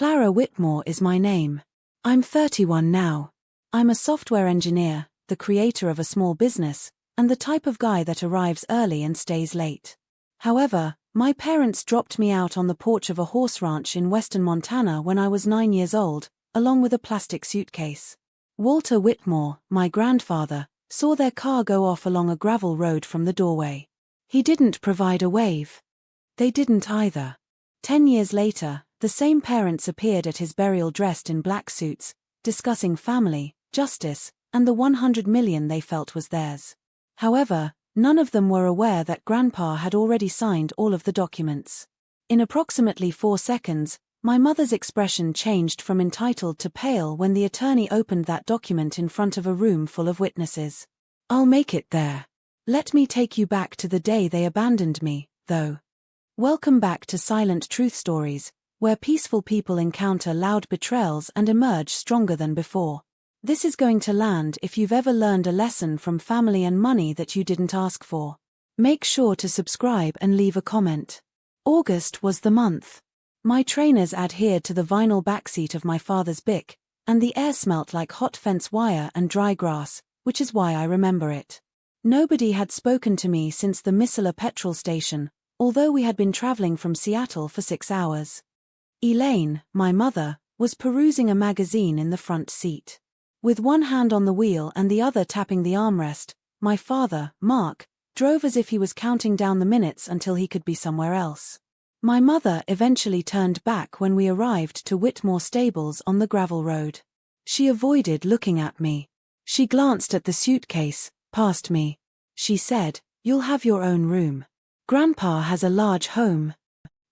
Clara Whitmore is my name. I'm 31 now. I'm a software engineer, the creator of a small business, and the type of guy that arrives early and stays late. However, my parents dropped me out on the porch of a horse ranch in western Montana when I was 9 years old, along with a plastic suitcase. Walter Whitmore, my grandfather, saw their car go off along a gravel road from the doorway. He didn't provide a wave. They didn't either. 10 years later, the same parents appeared at his burial dressed in black suits, discussing family, justice, and the 100 million they felt was theirs. However, none of them were aware that Grandpa had already signed all of the documents. In approximately 4 seconds, my mother's expression changed from entitled to pale when the attorney opened that document in front of a room full of witnesses. I'll make it there. Let me take you back to the day they abandoned me, though. Welcome back to Silent Truth Stories, where peaceful people encounter loud betrayals and emerge stronger than before. This is going to land if you've ever learned a lesson from family and money that you didn't ask for. Make sure to subscribe and leave a comment. August was the month. My trainers adhered to the vinyl backseat of my father's Bic, and the air smelt like hot fence wire and dry grass, which is why I remember it. Nobody had spoken to me since the Missoula petrol station, although we had been traveling from Seattle for 6 hours. Elaine, my mother, was perusing a magazine in the front seat. With one hand on the wheel and the other tapping the armrest, my father, Mark, drove as if he was counting down the minutes until he could be somewhere else. My mother eventually turned back when we arrived to Whitmore Stables on the gravel road. She avoided looking at me. She glanced at the suitcase, past me. She said, "You'll have your own room. Grandpa has a large home."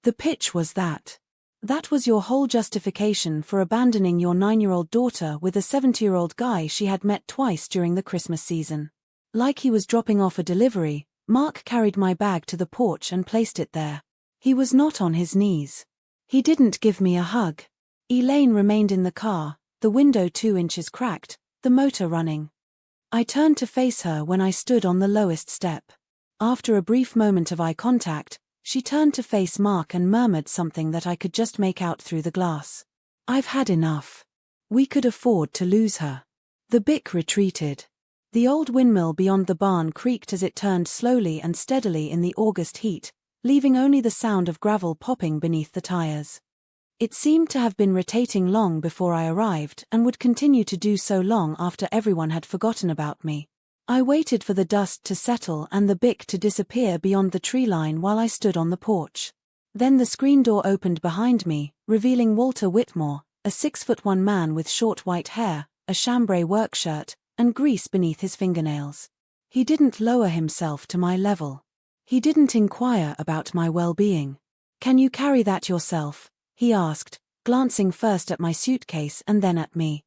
The pitch was that. That was your whole justification for abandoning your 9-year-old daughter with a 70-year-old guy she had met twice during the Christmas season. Like he was dropping off a delivery, Mark carried my bag to the porch and placed it there. He was not on his knees. He didn't give me a hug. Elaine remained in the car, the window 2 inches cracked, the motor running. I turned to face her when I stood on the lowest step. After a brief moment of eye contact, she turned to face Mark and murmured something that I could just make out through the glass. "I've had enough. We could afford to lose her." The Bic retreated. The old windmill beyond the barn creaked as it turned slowly and steadily in the August heat, leaving only the sound of gravel popping beneath the tires. It seemed to have been rotating long before I arrived and would continue to do so long after everyone had forgotten about me. I waited for the dust to settle and the Bic to disappear beyond the tree line while I stood on the porch. Then the screen door opened behind me, revealing Walter Whitmore, a 6'1" man with short white hair, a chambray work shirt, and grease beneath his fingernails. He didn't lower himself to my level. He didn't inquire about my well-being. "Can you carry that yourself?" he asked, glancing first at my suitcase and then at me.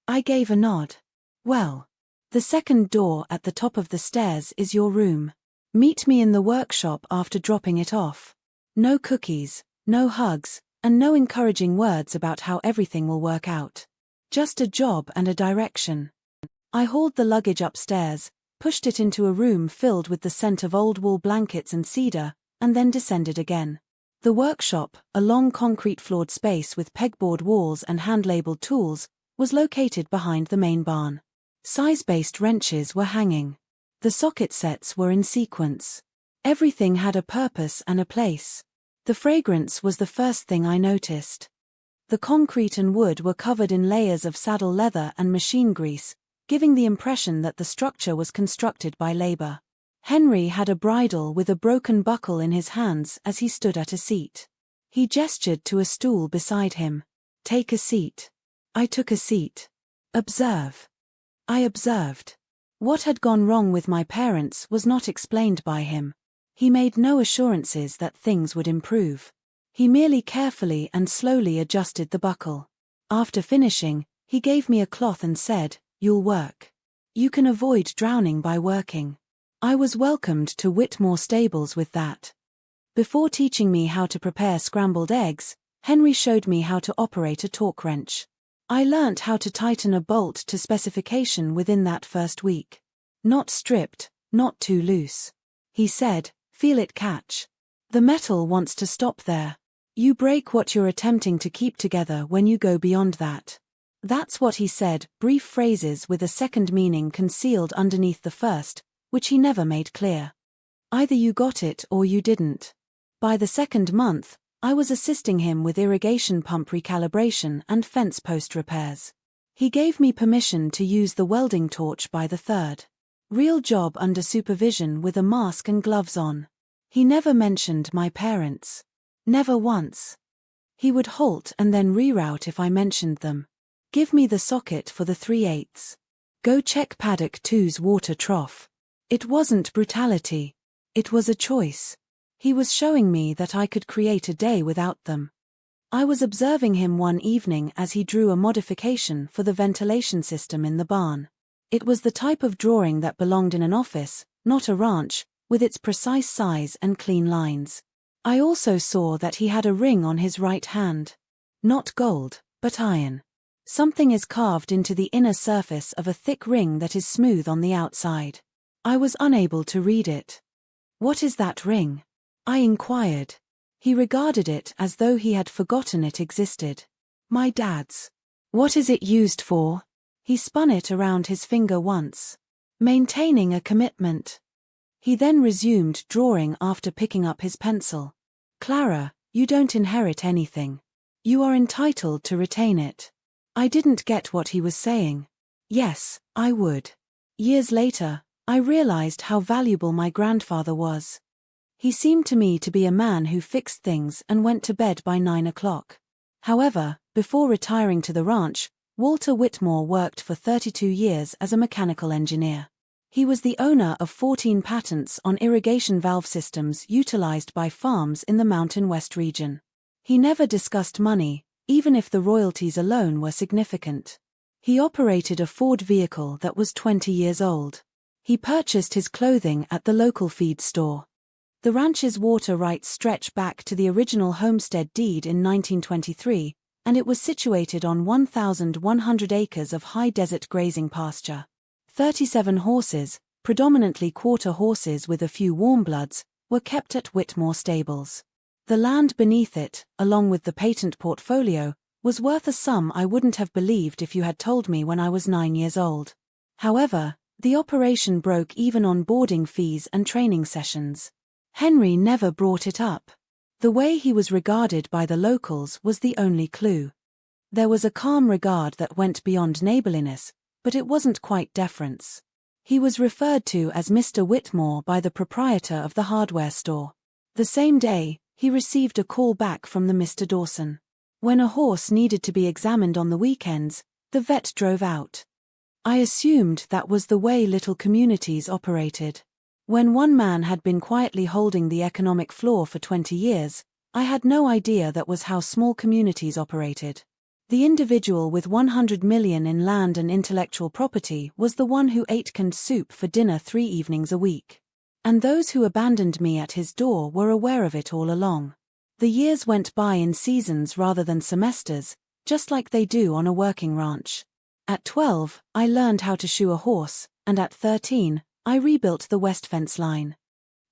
I gave a nod. "Well, the second door at the top of the stairs is your room. Meet me in the workshop after dropping it off. No cookies, no hugs, and no encouraging words about how everything will work out. Just a job and a direction." I hauled the luggage upstairs, pushed it into a room filled with the scent of old wool blankets and cedar, and then descended again. The workshop, a long concrete-floored space with pegboard walls and hand-labeled tools, was located behind the main barn. Size-based wrenches were hanging. The socket sets were in sequence. Everything had a purpose and a place. The fragrance was the first thing I noticed. The concrete and wood were covered in layers of saddle leather and machine grease, giving the impression that the structure was constructed by labor. Henry had a bridle with a broken buckle in his hands as he stood at a seat. He gestured to a stool beside him. "Take a seat." I took a seat. "Observe." I observed. What had gone wrong with my parents was not explained by him. He made no assurances that things would improve. He merely carefully and slowly adjusted the buckle. After finishing, he gave me a cloth and said, "You'll work. You can avoid drowning by working." I was welcomed to Whitmore Stables with that. Before teaching me how to prepare scrambled eggs, Henry showed me how to operate a torque wrench. I learnt how to tighten a bolt to specification within that first week. Not stripped, not too loose. He said, "Feel it catch. The metal wants to stop there." You break what you're attempting to keep together when you go beyond that. That's what he said, brief phrases with a second meaning concealed underneath the first, which he never made clear. Either you got it or you didn't. By the second month, I was assisting him with irrigation pump recalibration and fence post repairs. He gave me permission to use the welding torch by the third. Real job under supervision with a mask and gloves on. He never mentioned my parents. Never once. He would halt and then reroute if I mentioned them. Give me the socket for the 3/8. Go check paddock 2's water trough. It wasn't brutality. It was a choice. He was showing me that I could create a day without them. I was observing him one evening as he drew a modification for the ventilation system in the barn. It was the type of drawing that belonged in an office, not a ranch, with its precise size and clean lines. I also saw that he had a ring on his right hand. Not gold, but iron. Something is carved into the inner surface of a thick ring that is smooth on the outside. I was unable to read it. What is that ring? I inquired. He regarded it as though he had forgotten it existed. My dad's. What is it used for? He spun it around his finger once. Maintaining a commitment. He then resumed drawing after picking up his pencil. Clara, you don't inherit anything. You are entitled to retain it. I didn't get what he was saying. Yes, I would. Years later, I realized how valuable my grandfather was. He seemed to me to be a man who fixed things and went to bed by 9 o'clock. However, before retiring to the ranch, Walter Whitmore worked for 32 years as a mechanical engineer. He was the owner of 14 patents on irrigation valve systems utilized by farms in the Mountain West region. He never discussed money, even if the royalties alone were significant. He operated a Ford vehicle that was 20 years old. He purchased his clothing at the local feed store. The ranch's water rights stretch back to the original homestead deed in 1923, and it was situated on 1,100 acres of high desert grazing pasture. 37 horses, predominantly quarter horses with a few warmbloods, were kept at Whitmore stables. The land beneath it, along with the patent portfolio, was worth a sum I wouldn't have believed if you had told me when I was 9 years old. However, the operation broke even on boarding fees and training sessions. Henry never brought it up. The way he was regarded by the locals was the only clue. There was a calm regard that went beyond neighborliness, but it wasn't quite deference. He was referred to as Mr. Whitmore by the proprietor of the hardware store. The same day, he received a call back from the Mr. Dawson. When a horse needed to be examined on the weekends, the vet drove out. I assumed that was the way little communities operated. When one man had been quietly holding the economic floor for 20 years, I had no idea that was how small communities operated. The individual with 100 million in land and intellectual property was the one who ate canned soup for dinner 3 evenings a week. And those who abandoned me at his door were aware of it all along. The years went by in seasons rather than semesters, just like they do on a working ranch. At 12, I learned how to shoe a horse, and at 13, I rebuilt the west fence line.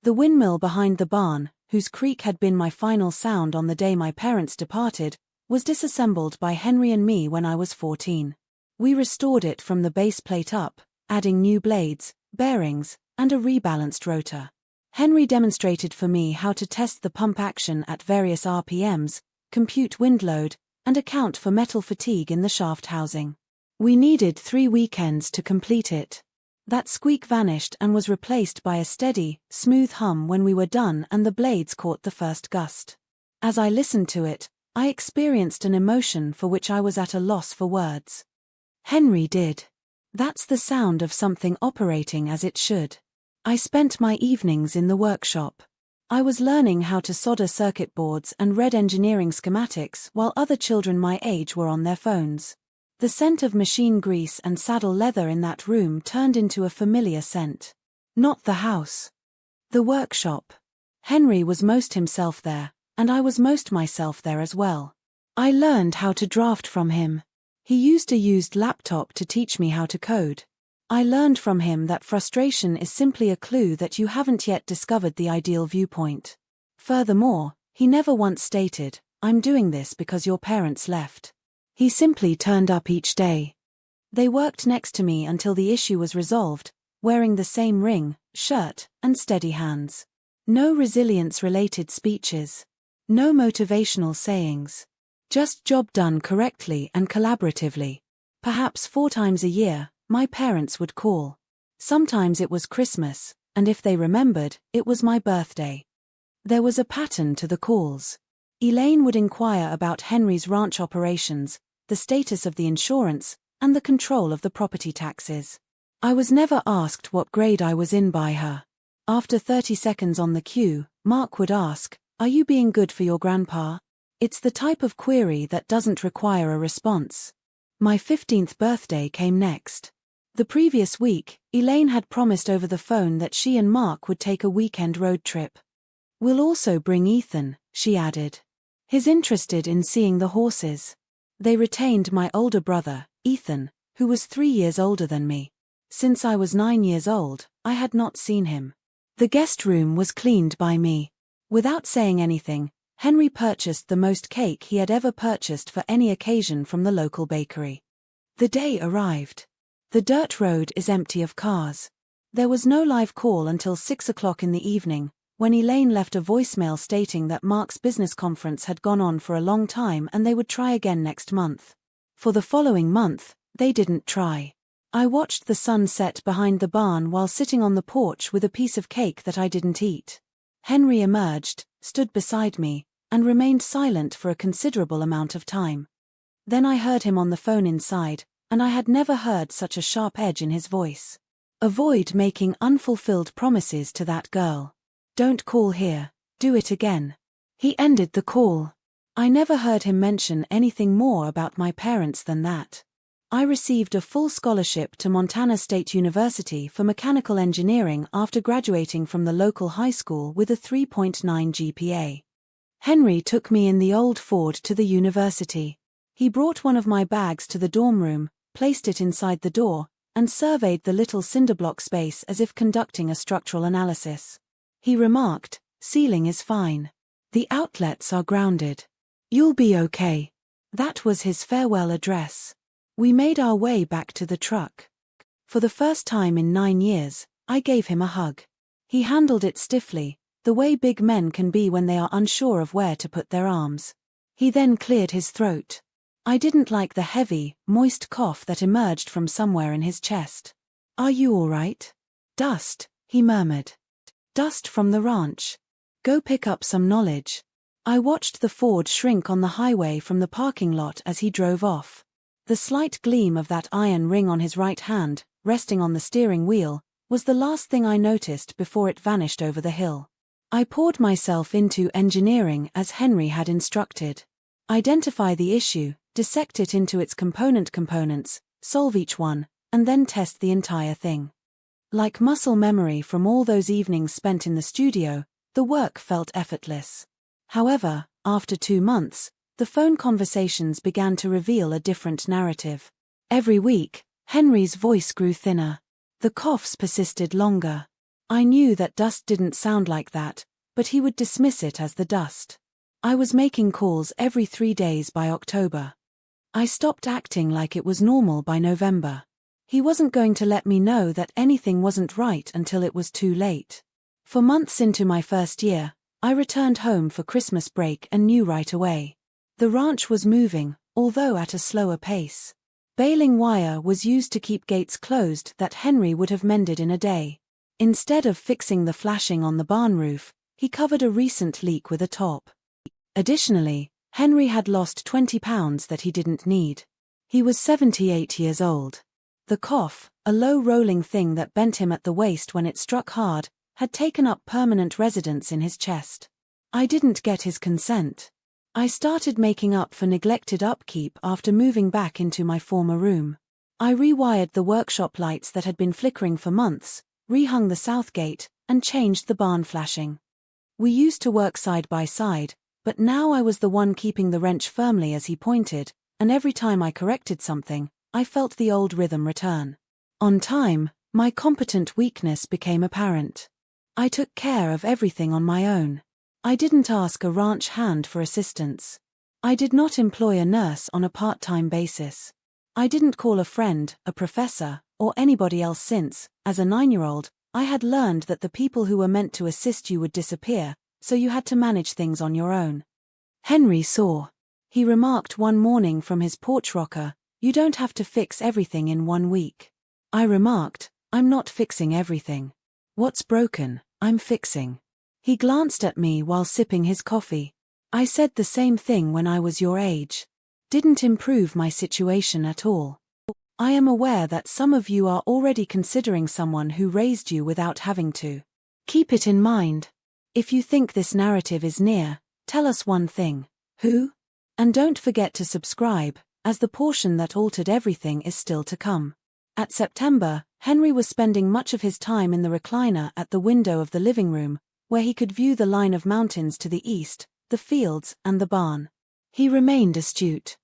The windmill behind the barn, whose creak had been my final sound on the day my parents departed, was disassembled by Henry and me when I was 14. We restored it from the base plate up, adding new blades, bearings, and a rebalanced rotor. Henry demonstrated for me how to test the pump action at various RPMs, compute wind load, and account for metal fatigue in the shaft housing. We needed 3 weekends to complete it. That squeak vanished and was replaced by a steady, smooth hum when we were done and the blades caught the first gust. As I listened to it, I experienced an emotion for which I was at a loss for words. Henry did. That's the sound of something operating as it should. I spent my evenings in the workshop. I was learning how to solder circuit boards and read engineering schematics while other children my age were on their phones. The scent of machine grease and saddle leather in that room turned into a familiar scent. Not the house. The workshop. Henry was most himself there, and I was most myself there as well. I learned how to draft from him. He used a used laptop to teach me how to code. I learned from him that frustration is simply a clue that you haven't yet discovered the ideal viewpoint. Furthermore, he never once stated, I'm doing this because your parents left. He simply turned up each day. They worked next to me until the issue was resolved, wearing the same ring, shirt, and steady hands. No resilience-related speeches. No motivational sayings. Just job done correctly and collaboratively. Perhaps 4 times a year, my parents would call. Sometimes it was Christmas, and if they remembered, it was my birthday. There was a pattern to the calls. Elaine would inquire about Henry's ranch operations, the status of the insurance, and the control of the property taxes. I was never asked what grade I was in by her. After 30 seconds on the queue, Mark would ask, "Are you being good for your grandpa?" It's the type of query that doesn't require a response. My 15th birthday came next. The previous week, Elaine had promised over the phone that she and Mark would take a weekend road trip. "We'll also bring Ethan," she added. "He's interested in seeing the horses." They retained my older brother, Ethan, who was 3 years older than me. Since I was 9 years old, I had not seen him. The guest room was cleaned by me. Without saying anything, Henry purchased the most cake he had ever purchased for any occasion from the local bakery. The day arrived. The dirt road is empty of cars. There was no live call until 6 o'clock in the evening, when Elaine left a voicemail stating that Mark's business conference had gone on for a long time and they would try again next month. For the following month, they didn't try. I watched the sun set behind the barn while sitting on the porch with a piece of cake that I didn't eat. Henry emerged, stood beside me, and remained silent for a considerable amount of time. Then I heard him on the phone inside, and I had never heard such a sharp edge in his voice. "Avoid making unfulfilled promises to that girl. Don't call here, do it again." He ended the call. I never heard him mention anything more about my parents than that. I received a full scholarship to Montana State University for mechanical engineering after graduating from the local high school with a 3.9 GPA. Henry took me in the old Ford to the university. He brought one of my bags to the dorm room, placed it inside the door, and surveyed the little cinderblock space as if conducting a structural analysis. He remarked, "Ceiling is fine. The outlets are grounded. You'll be okay." That was his farewell address. We made our way back to the truck. For the first time in 9 years, I gave him a hug. He handled it stiffly, the way big men can be when they are unsure of where to put their arms. He then cleared his throat. I didn't like the heavy, moist cough that emerged from somewhere in his chest. "Are you all right?" "Dust," he murmured. "Dust from the ranch. Go pick up some knowledge." I watched the Ford shrink on the highway from the parking lot as he drove off. The slight gleam of that iron ring on his right hand, resting on the steering wheel, was the last thing I noticed before it vanished over the hill. I poured myself into engineering as Henry had instructed. Identify the issue, dissect it into its components, solve each one, and then test the entire thing. Like muscle memory from all those evenings spent in the studio, the work felt effortless. However, after 2 months, the phone conversations began to reveal a different narrative. Every week, Henry's voice grew thinner. The coughs persisted longer. I knew that dust didn't sound like that, but he would dismiss it as the dust. I was making calls every 3 days by October. I stopped acting like it was normal by November. He wasn't going to let me know that anything wasn't right until it was too late. For months into my first year, I returned home for Christmas break and knew right away. The ranch was moving, although at a slower pace. Baling wire was used to keep gates closed that Henry would have mended in a day. Instead of fixing the flashing on the barn roof, he covered a recent leak with a top. Additionally, Henry had lost 20 pounds that he didn't need. He was 78 years old. The cough, a low rolling thing that bent him at the waist when it struck hard, had taken up permanent residence in his chest. I didn't get his consent. I started making up for neglected upkeep after moving back into my former room. I rewired the workshop lights that had been flickering for months, rehung the south gate, and changed the barn flashing. We used to work side by side, but now I was the one keeping the wrench firmly as he pointed, and every time I corrected something, I felt the old rhythm return. On time, my competent weakness became apparent. I took care of everything on my own. I didn't ask a ranch hand for assistance. I did not employ a nurse on a part-time basis. I didn't call a friend, a professor, or anybody else since, as a 9-year-old, I had learned that the people who were meant to assist you would disappear, so you had to manage things on your own. Henry saw. He remarked one morning from his porch rocker, "You don't have to fix everything in 1 week." I remarked, "I'm not fixing everything. What's broken, I'm fixing." He glanced at me while sipping his coffee. "I said the same thing when I was your age. Didn't improve my situation at all. I am aware that some of you are already considering someone who raised you without having to. Keep it in mind. If you think this narrative is near, tell us one thing. Who? And don't forget to subscribe, as the portion that altered everything is still to come." At September, Henry was spending much of his time in the recliner at the window of the living room, where he could view the line of mountains to the east, the fields, and the barn. He remained astute.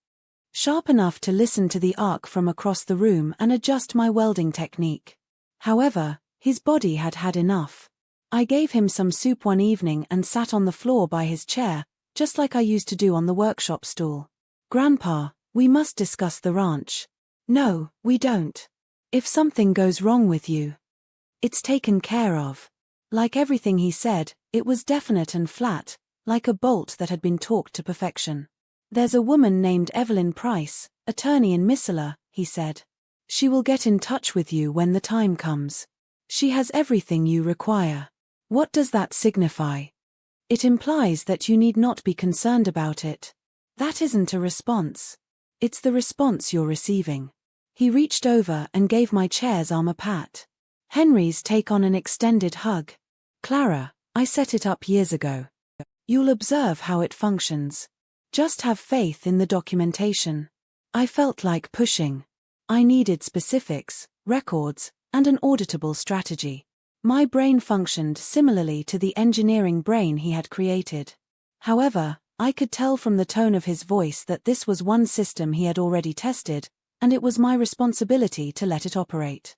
Sharp enough to listen to the arc from across the room and adjust my welding technique. However, his body had had enough. I gave him some soup one evening and sat on the floor by his chair, just like I used to do on the workshop stool. "Grandpa, we must discuss the ranch." "No, we don't. If something goes wrong with you, it's taken care of." Like everything he said, it was definite and flat, like a bolt that had been torqued to perfection. "There's a woman named Evelyn Price, attorney in Missoula," he said. "She will get in touch with you when the time comes. She has everything you require." What does that signify? It implies that you need not be concerned about it. That isn't a response. It's the response you're receiving. He reached over and gave my chair's arm a pat. Henry's take on an extended hug. "Clara, I set it up years ago. You'll observe how it functions. Just have faith in the documentation." I felt like pushing. I needed specifics, records, and an auditable strategy. My brain functioned similarly to the engineering brain he had created. However, I could tell from the tone of his voice that this was one system he had already tested, and it was my responsibility to let it operate.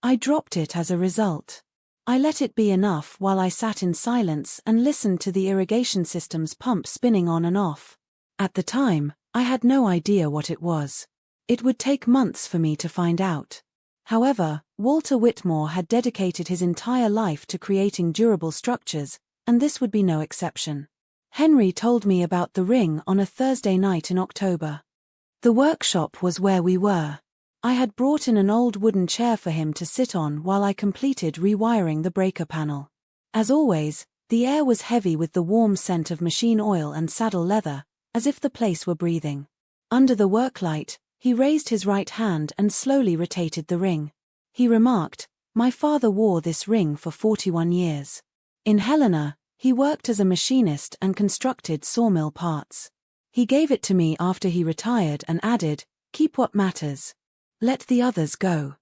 I dropped it as a result. I let it be enough while I sat in silence and listened to the irrigation system's pump spinning on and off. At the time, I had no idea what it was. It would take months for me to find out. However, Walter Whitmore had dedicated his entire life to creating durable structures, and this would be no exception. Henry told me about the ring on a Thursday night in October. The workshop was where we were. I had brought in an old wooden chair for him to sit on while I completed rewiring the breaker panel. As always, the air was heavy with the warm scent of machine oil and saddle leather, as if the place were breathing. Under the worklight, he raised his right hand and slowly rotated the ring. He remarked, "My father wore this ring for 41 years. In Helena, he worked as a machinist and constructed sawmill parts. He gave it to me after he retired and added, 'Keep what matters. Let the others go.'"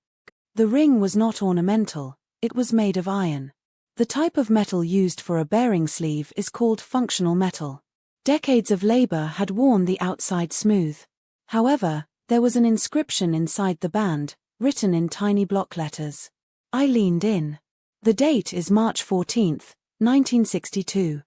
The ring was not ornamental, it was made of iron. The type of metal used for a bearing sleeve is called functional metal. Decades of labor had worn the outside smooth. However, there was an inscription inside the band, written in tiny block letters. I leaned in. The date is March 14, 1962.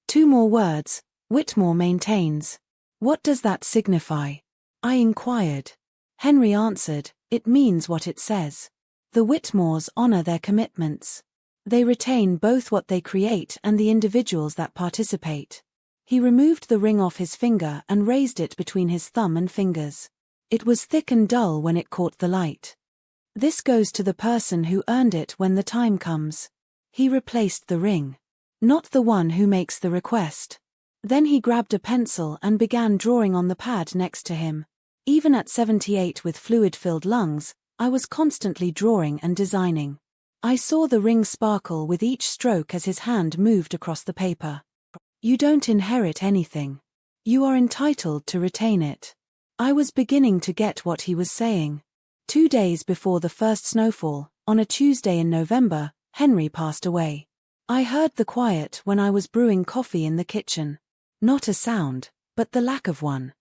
2 more words, Whitmore maintains. "What does that signify?" I inquired. Henry answered, "It means what it says. The Whitmores honor their commitments. They retain both what they create and the individuals that participate." He removed the ring off his finger and raised it between his thumb and fingers. It was thick and dull when it caught the light. "This goes to the person who earned it when the time comes." He replaced the ring. "Not the one who makes the request." Then he grabbed a pencil and began drawing on the pad next to him. Even at 78 with fluid-filled lungs, I was constantly drawing and designing. I saw the ring sparkle with each stroke as his hand moved across the paper. "You don't inherit anything. You are entitled to retain it." I was beginning to get what he was saying. 2 days before the first snowfall, on a Tuesday in November, Henry passed away. I heard the quiet when I was brewing coffee in the kitchen. Not a sound, but the lack of one.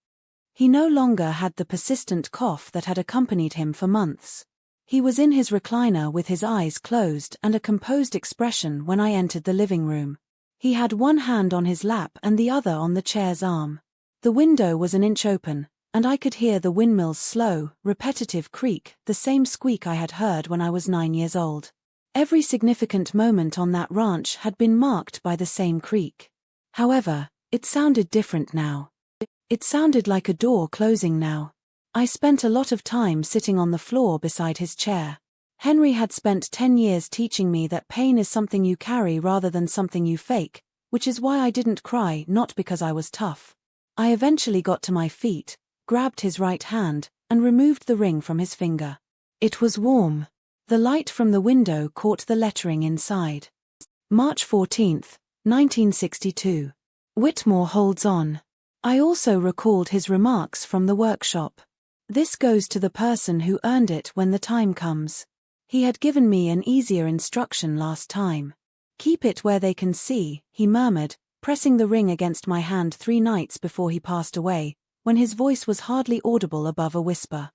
He no longer had the persistent cough that had accompanied him for months. He was in his recliner with his eyes closed and a composed expression when I entered the living room. He had one hand on his lap and the other on the chair's arm. The window was an inch open, and I could hear the windmill's slow, repetitive creak, the same squeak I had heard when I was 9 years old. Every significant moment on that ranch had been marked by the same creak. However, it sounded different now. It sounded like a door closing now. I spent a lot of time sitting on the floor beside his chair. Henry had spent 10 years teaching me that pain is something you carry rather than something you fake, which is why I didn't cry, not because I was tough. I eventually got to my feet, grabbed his right hand, and removed the ring from his finger. It was warm. The light from the window caught the lettering inside. March 14, 1962. Whitmore holds on. I also recalled his remarks from the workshop. This goes to the person who earned it when the time comes. He had given me an easier instruction last time. Keep it where they can see, he murmured, pressing the ring against my hand 3 nights before he passed away, when his voice was hardly audible above a whisper.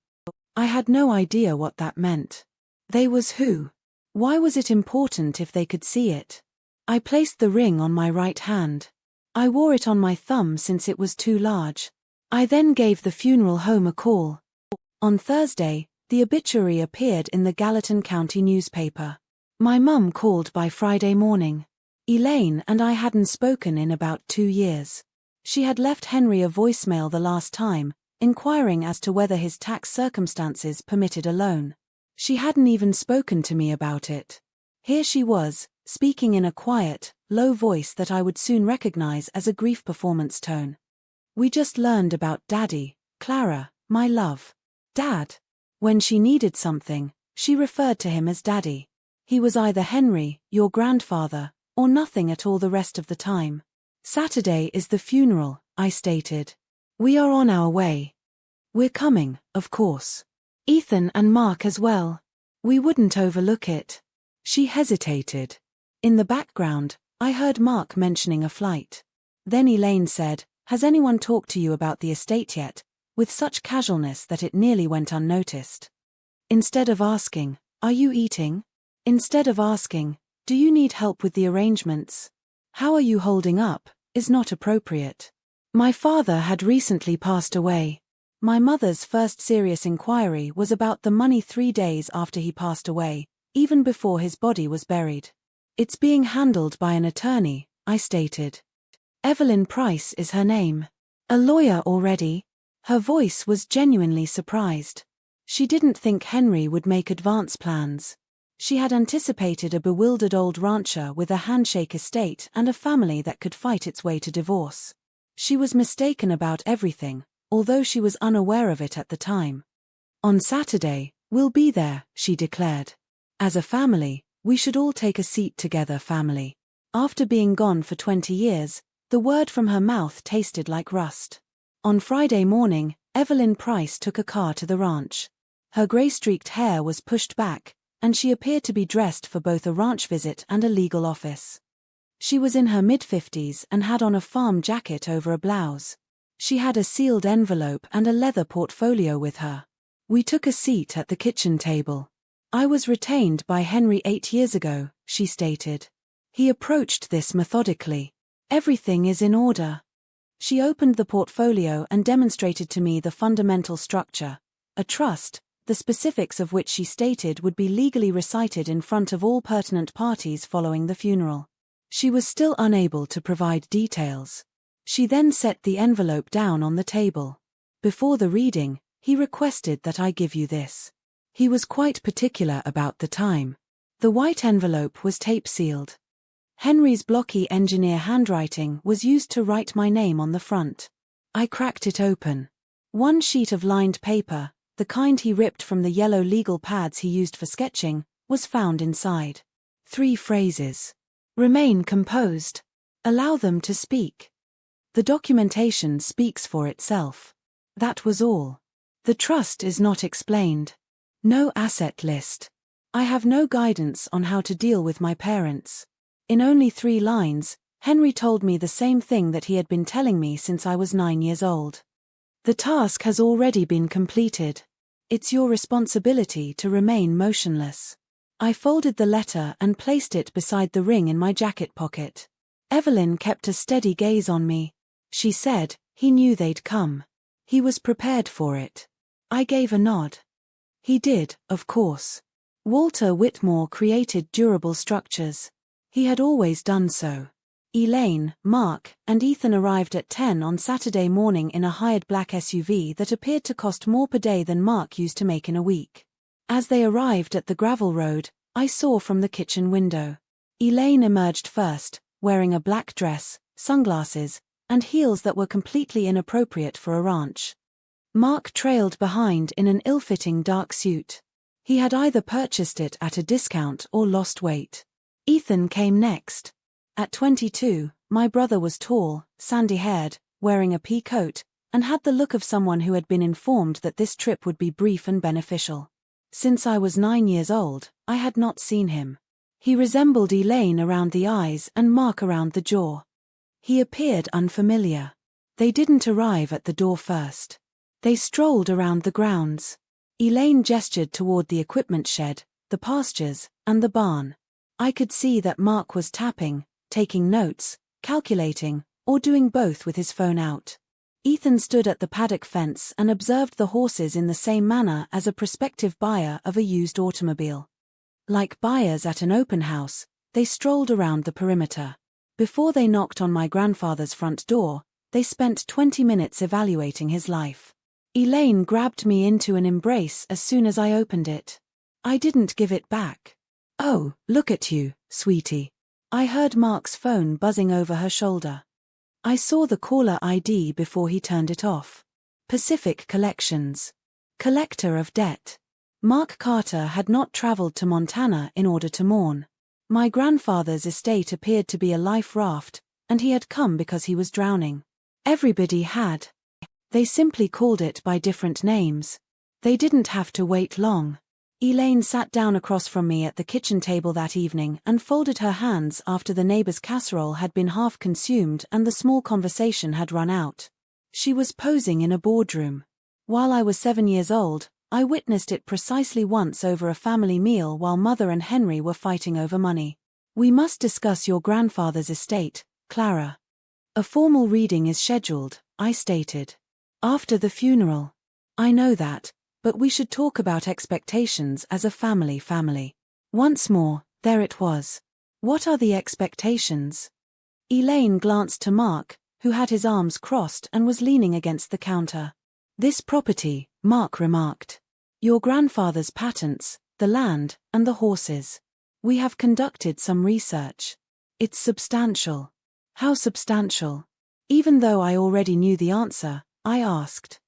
I had no idea what that meant. They was who? Why was it important if they could see it? I placed the ring on my right hand. I wore it on my thumb since it was too large. I then gave the funeral home a call. On Thursday, the obituary appeared in the Gallatin County newspaper. My mum called by Friday morning. Elaine and I hadn't spoken in about 2 years. She had left Henry a voicemail the last time, inquiring as to whether his tax circumstances permitted a loan. She hadn't even spoken to me about it. Here she was, speaking in a quiet, low voice that I would soon recognize as a grief performance tone. We just learned about Daddy, Clara, my love. Dad. When she needed something, she referred to him as Daddy. He was either Henry, your grandfather, or nothing at all the rest of the time. Saturday is the funeral, I stated. We are on our way. We're coming, of course. Ethan and Mark as well. We wouldn't overlook it. She hesitated. In the background, I heard Mark mentioning a flight. Then Elaine said, "Has anyone talked to you about the estate yet?" with such casualness that it nearly went unnoticed. Instead of asking, "Are you eating?" Instead of asking, "Do you need help with the arrangements? How are you holding up?" is not appropriate. My father had recently passed away. My mother's first serious inquiry was about the money 3 days after he passed away, even before his body was buried. "It's being handled by an attorney," I stated. "Evelyn Price is her name. A lawyer already?" Her voice was genuinely surprised. She didn't think Henry would make advance plans. She had anticipated a bewildered old rancher with a handshake estate and a family that could fight its way to divorce. She was mistaken about everything, although she was unaware of it at the time. "On Saturday, we'll be there," she declared. "As a family, we should all take a seat together, family." After being gone for 20 years, the word from her mouth tasted like rust. On Friday morning, Evelyn Price took a car to the ranch. Her gray-streaked hair was pushed back, and she appeared to be dressed for both a ranch visit and a legal office. She was in her mid-50s and had on a farm jacket over a blouse. She had a sealed envelope and a leather portfolio with her. We took a seat at the kitchen table. "I was retained by Henry 8 years ago," she stated. He approached this methodically. "Everything is in order." She opened the portfolio and demonstrated to me the fundamental structure, a trust, the specifics of which she stated would be legally recited in front of all pertinent parties following the funeral. She was still unable to provide details. She then set the envelope down on the table. Before the reading, he requested that I give you this. He was quite particular about the time. The white envelope was tape-sealed. Henry's blocky engineer handwriting was used to write my name on the front. I cracked it open. One sheet of lined paper, the kind he ripped from the yellow legal pads he used for sketching, was found inside. 3 phrases. "Remain composed. Allow them to speak." The documentation speaks for itself. That was all. The trust is not explained. No asset list. I have no guidance on how to deal with my parents. In only 3 lines, Henry told me the same thing that he had been telling me since I was 9 years old. "The task has already been completed. It's your responsibility to remain motionless." I folded the letter and placed it beside the ring in my jacket pocket. Evelyn kept a steady gaze on me. She said, He knew they'd come. He was prepared for it. I gave a nod. He did, of course. Walter Whitmore created durable structures. He had always done so. Elaine, Mark, and Ethan arrived at 10 on Saturday morning in a hired black SUV that appeared to cost more per day than Mark used to make in a week. As they arrived at the gravel road, I saw from the kitchen window. Elaine emerged first, wearing a black dress, sunglasses, and heels that were completely inappropriate for a ranch. Mark trailed behind in an ill-fitting dark suit. He had either purchased it at a discount or lost weight. Ethan came next. At 22, my brother was tall, sandy-haired, wearing a pea coat, and had the look of someone who had been informed that this trip would be brief and beneficial. Since I was 9 years old, I had not seen him. He resembled Elaine around the eyes and Mark around the jaw. He appeared unfamiliar. They didn't arrive at the door first. They strolled around the grounds. Elaine gestured toward the equipment shed, the pastures, and the barn. I could see that Mark was tapping, taking notes, calculating, or doing both with his phone out. Ethan stood at the paddock fence and observed the horses in the same manner as a prospective buyer of a used automobile. Like buyers at an open house, they strolled around the perimeter. Before they knocked on my grandfather's front door, they spent 20 minutes evaluating his life. Elaine grabbed me into an embrace as soon as I opened it. I didn't give it back. "Oh, look at you, sweetie." I heard Mark's phone buzzing over her shoulder. I saw the caller ID before he turned it off. Pacific Collections. Collector of debt. Mark Carter had not traveled to Montana in order to mourn. My grandfather's estate appeared to be a life raft, and he had come because he was drowning. Everybody had. They simply called it by different names. They didn't have to wait long. Elaine sat down across from me at the kitchen table that evening and folded her hands after the neighbor's casserole had been half consumed and the small conversation had run out. She was posing in a boardroom. While I was 7 years old, I witnessed it precisely once over a family meal while Mother and Henry were fighting over money. "We must discuss your grandfather's estate, Clara." "A formal reading is scheduled," I stated. "After the funeral." "I know that. But we should talk about expectations as a family. Once more, there it was. What are the expectations? Elaine glanced to Mark, who had his arms crossed and was leaning against the counter. This property, Mark remarked. Your grandfather's patents, the land, and the horses. We have conducted some research. It's substantial. How substantial? Even though I already knew the answer, I asked.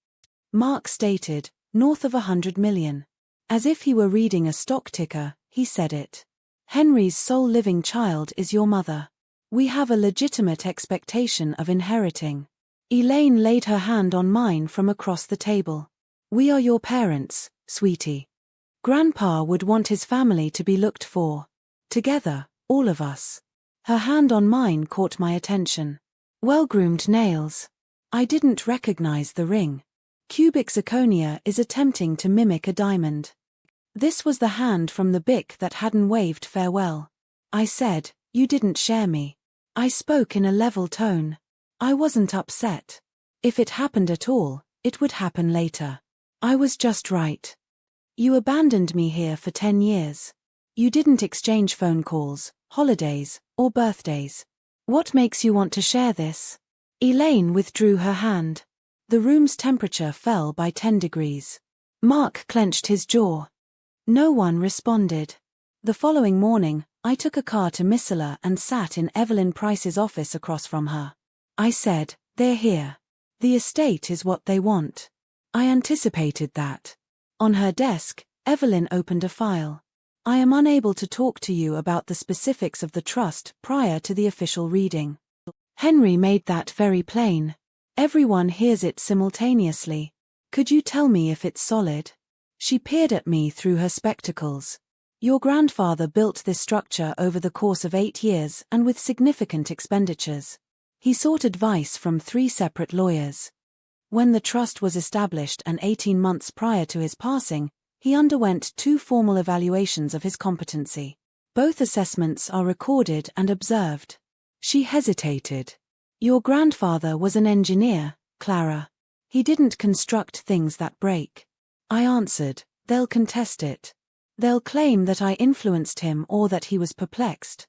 Mark stated, north of 100 million. As if he were reading a stock ticker, he said it. Henry's sole living child is your mother. We have a legitimate expectation of inheriting. Elaine laid her hand on mine from across the table. We are your parents, sweetie. Grandpa would want his family to be looked for. Together, all of us. Her hand on mine caught my attention. Well-groomed nails. I didn't recognize the ring. Cubic zirconia is attempting to mimic a diamond. This was the hand from the Bic that hadn't waved farewell. I said, you didn't share me. I spoke in a level tone. I wasn't upset. If it happened at all, it would happen later. I was just right. You abandoned me here for 10 years. You didn't exchange phone calls, holidays, or birthdays. What makes you want to share this? Elaine withdrew her hand. The room's temperature fell by 10 degrees. Mark clenched his jaw. No one responded. The following morning, I took a car to Missoula and sat in Evelyn Price's office across from her. I said, they're here. The estate is what they want. I anticipated that. On her desk, Evelyn opened a file. I am unable to talk to you about the specifics of the trust prior to the official reading. Henry made that very plain. Everyone hears it simultaneously. Could you tell me if it's solid? She peered at me through her spectacles. Your grandfather built this structure over the course of 8 years and with significant expenditures. He sought advice from 3 separate lawyers. When the trust was established and 18 months prior to his passing, he underwent 2 formal evaluations of his competency. Both assessments are recorded and observed. She hesitated. Your grandfather was an engineer, Clara. He didn't construct things that break. I answered, they'll contest it. They'll claim that I influenced him or that he was perplexed.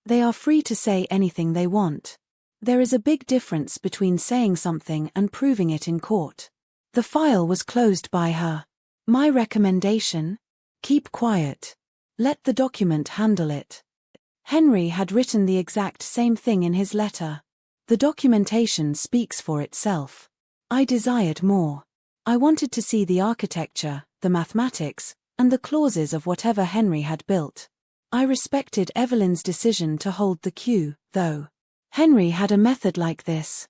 They are free to say anything they want. There is a big difference between saying something and proving it in court. The file was closed by her. My recommendation? Keep quiet. Let the document handle it. Henry had written the exact same thing in his letter. The documentation speaks for itself. I desired more. I wanted to see the architecture, the mathematics, and the clauses of whatever Henry had built. I respected Evelyn's decision to hold the queue, though. Henry had a method like this.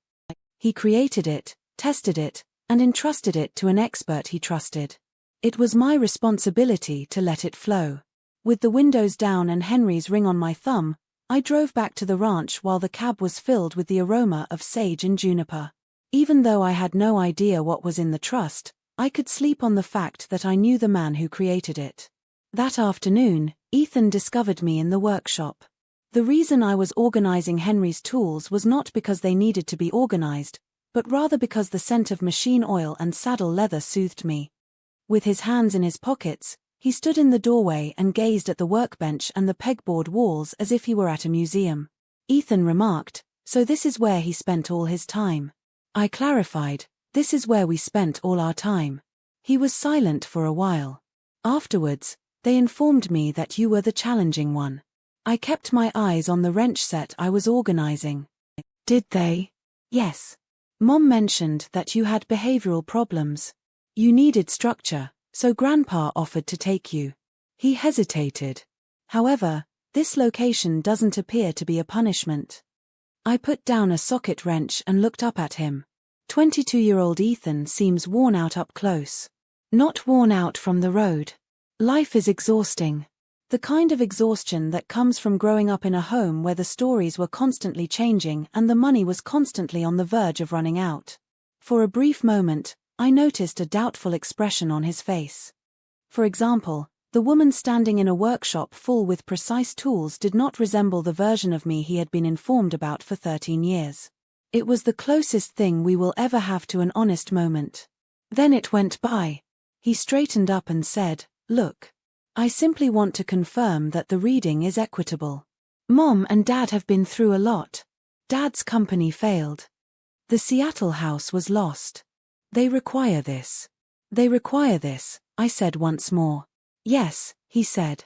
He created it, tested it, and entrusted it to an expert he trusted. It was my responsibility to let it flow. With the windows down and Henry's ring on my thumb, I drove back to the ranch while the cab was filled with the aroma of sage and juniper. Even though I had no idea what was in the trust, I could sleep on the fact that I knew the man who created it. That afternoon, Ethan discovered me in the workshop. The reason I was organizing Henry's tools was not because they needed to be organized, but rather because the scent of machine oil and saddle leather soothed me. With his hands in his pockets, he stood in the doorway and gazed at the workbench and the pegboard walls as if he were at a museum. Ethan remarked, "So this is where he spent all his time." I clarified, "This is where we spent all our time." He was silent for a while. Afterwards, "They informed me that you were the challenging one." I kept my eyes on the wrench set I was organizing. "Did they?" "Yes. Mom mentioned that you had behavioral problems. You needed structure, so Grandpa offered to take you." He hesitated. "However, this location doesn't appear to be a punishment." I put down a socket wrench and looked up at him. 22-year-old Ethan seems worn out up close. Not worn out from the road. Life is exhausting. The kind of exhaustion that comes from growing up in a home where the stories were constantly changing and the money was constantly on the verge of running out. For a brief moment, I noticed a doubtful expression on his face. For example, the woman standing in a workshop full with precise tools did not resemble the version of me he had been informed about for 13 years. It was the closest thing we will ever have to an honest moment. Then it went by. He straightened up and said, "Look. I simply want to confirm that the reading is equitable. Mom and Dad have been through a lot. Dad's company failed. The Seattle house was lost. They require this." "They require this," I said once more. "Yes," he said.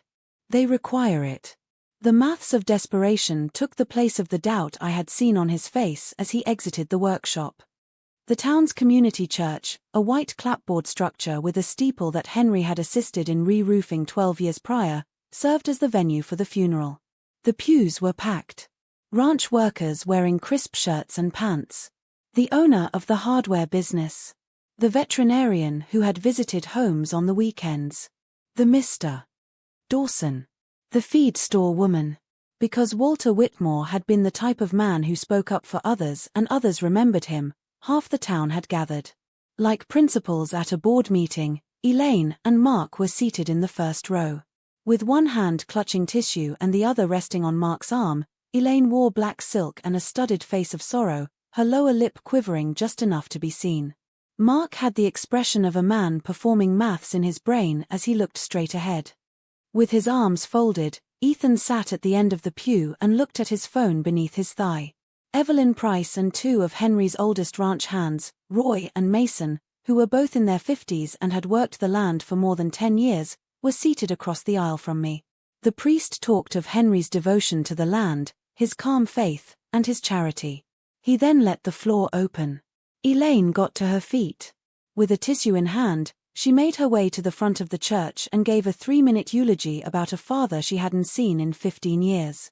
"They require it." The maths of desperation took the place of the doubt I had seen on his face as he exited the workshop. The town's community church, a white clapboard structure with a steeple that Henry had assisted in re-roofing 12 years prior, served as the venue for the funeral. The pews were packed. Ranch workers wearing crisp shirts and pants. The owner of the hardware business. The veterinarian who had visited homes on the weekends. The Mr. Dawson. The feed store woman. Because Walter Whitmore had been the type of man who spoke up for others and others remembered him, half the town had gathered. Like principals at a board meeting, Elaine and Mark were seated in the first row. With one hand clutching tissue and the other resting on Mark's arm, Elaine wore black silk and a studded face of sorrow, her lower lip quivering just enough to be seen. Mark had the expression of a man performing maths in his brain as he looked straight ahead. With his arms folded, Ethan sat at the end of the pew and looked at his phone beneath his thigh. Evelyn Price and two of Henry's oldest ranch hands, Roy and Mason, who were both in their 50s and had worked the land for more than 10 years, were seated across the aisle from me. The priest talked of Henry's devotion to the land, his calm faith, and his charity. He then let the floor open. Elaine got to her feet. With a tissue in hand, she made her way to the front of the church and gave a 3-minute eulogy about a father she hadn't seen in 15 years.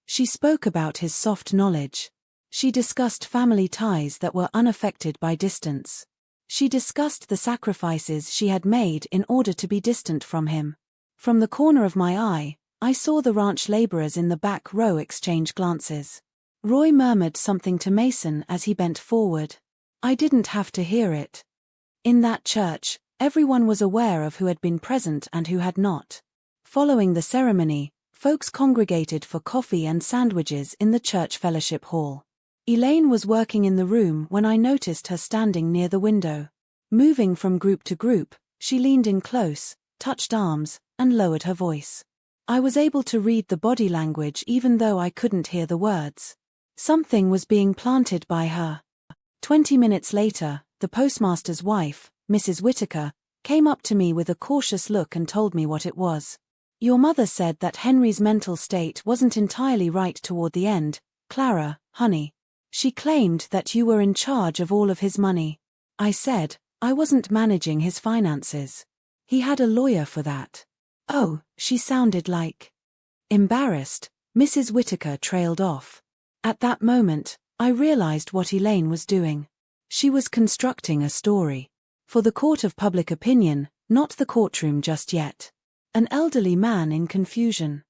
She spoke about his soft knowledge. She discussed family ties that were unaffected by distance. She discussed the sacrifices she had made in order to be distant from him. From the corner of my eye, I saw the ranch laborers in the back row exchange glances. Roy murmured something to Mason as he bent forward. I didn't have to hear it. In that church, everyone was aware of who had been present and who had not. Following the ceremony, folks congregated for coffee and sandwiches in the church fellowship hall. Elaine was working in the room when I noticed her standing near the window. Moving from group to group, she leaned in close, touched arms, and lowered her voice. I was able to read the body language even though I couldn't hear the words. Something was being planted by her. 20 minutes later, the postmaster's wife, Mrs. Whitaker, came up to me with a cautious look and told me what it was. Your mother said that Henry's mental state wasn't entirely right toward the end, Clara, honey. She claimed that you were in charge of all of his money. I said, I wasn't managing his finances. He had a lawyer for that. Oh, she sounded like. Embarrassed, Mrs. Whitaker trailed off. At that moment, I realized what Elaine was doing. She was constructing a story. For the court of public opinion, not the courtroom just yet. An elderly man in confusion.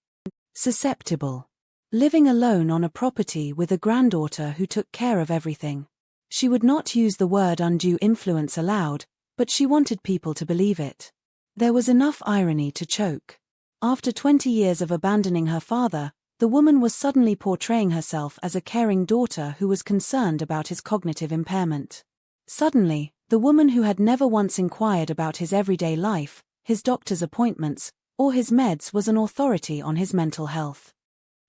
Susceptible. Living alone on a property with a granddaughter who took care of everything. She would not use the word undue influence aloud, but she wanted people to believe it. There was enough irony to choke. After 20 years of abandoning her father, the woman was suddenly portraying herself as a caring daughter who was concerned about his cognitive impairment. Suddenly, the woman who had never once inquired about his everyday life, his doctor's appointments, or his meds was an authority on his mental health.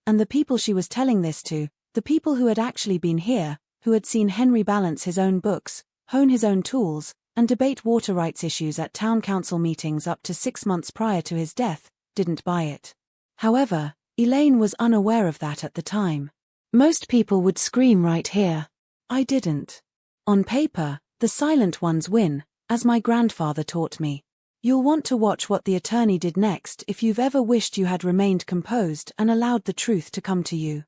And the people she was telling this to, the people who had actually been here, who had seen Henry balance his own books, hone his own tools, and debate water rights issues at town council meetings up to 6 months prior to his death, didn't buy it. However, Elaine was unaware of that at the time. Most people would scream right here. I didn't. On paper, the silent ones win, as my grandfather taught me. You'll want to watch what the attorney did next if you've ever wished you had remained composed and allowed the truth to come to you.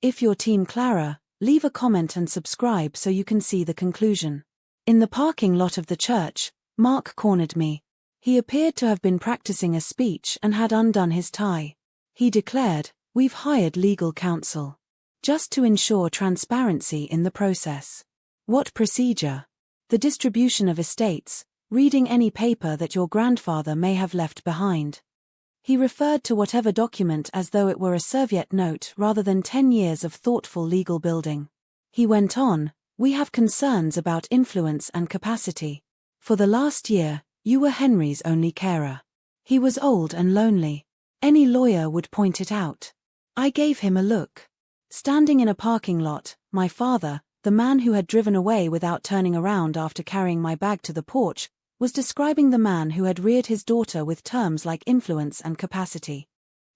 If you're Team Clara, leave a comment and subscribe so you can see the conclusion. In the parking lot of the church, Mark cornered me. He appeared to have been practicing a speech and had undone his tie. He declared, "We've hired legal counsel. Just to ensure transparency in the process." What procedure? The distribution of estates, reading any paper that your grandfather may have left behind. He referred to whatever document as though it were a serviette note rather than 10 years of thoughtful legal building. He went on, "We have concerns about influence and capacity. For the last year, you were Henry's only carer. He was old and lonely. Any lawyer would point it out." I gave him a look. Standing in a parking lot, my father, the man who had driven away without turning around after carrying my bag to the porch, was describing the man who had reared his daughter with terms like influence and capacity.